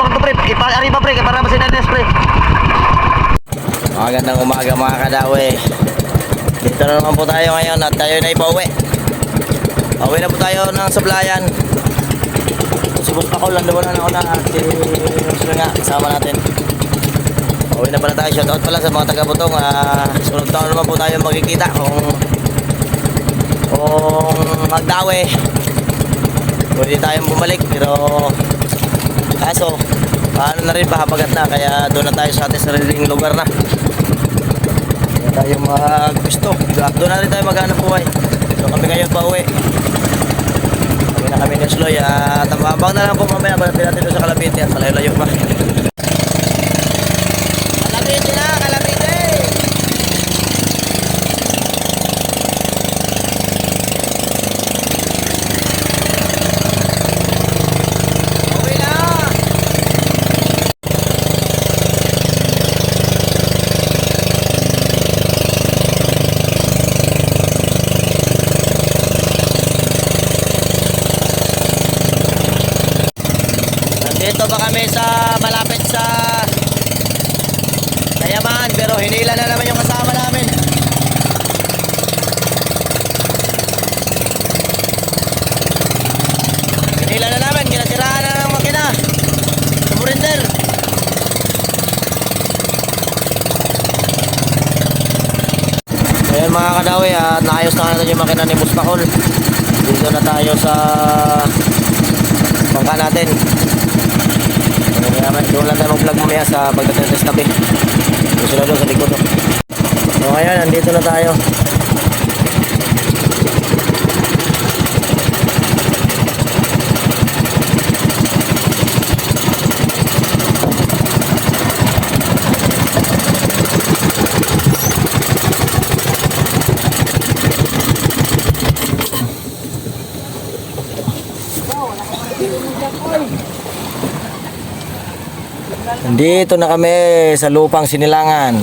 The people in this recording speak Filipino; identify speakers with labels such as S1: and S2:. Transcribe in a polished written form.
S1: Ipasok ito pre. Ipa-arriba pre. Para masinadnes pre.
S2: Magandang umaga mga kadawe. Dito na naman po tayo ngayon at tayo na ipauwi. Pauwi na po tayo ng sablayan. Si Boss Pakol, nandoon na ako na at si nga, kasama natin. Pauwi na pala tayo. Shoutout pala sa mga taga-Butong. Sunod taon naman po tayo magkikita kung magdawe. Pwede tayong bumalik pero kaso paano na rin, pahabagat na, kaya doon na tayo sa ating sariling lugar na. Kaya tayo maggusto. Doon na rin tayo maghanap buhay. So kami ngayon pa uwi. Kami na kami ni Sloy at mabang na lang po mamaya. Banatin natin doon sa Calapite at malayo-layo pa. Calapite na! Calapite! Dito pa kami sa malapit sa Kayaman, pero hinila na naman yung kasama namin. Hinila na namin, ginasiraan na ng makina. Sumurinder. Ayan mga kadawi, at naayos na natin yung makina ni Boss Pakol. Dito na tayo sa bangka natin. Doon lang tayo mag-vlog mamaya sa pagdating sa tabi. Doon sila doon sa likod. So ayan, nandito na tayo. Dito na kami sa lupang Sinilangan.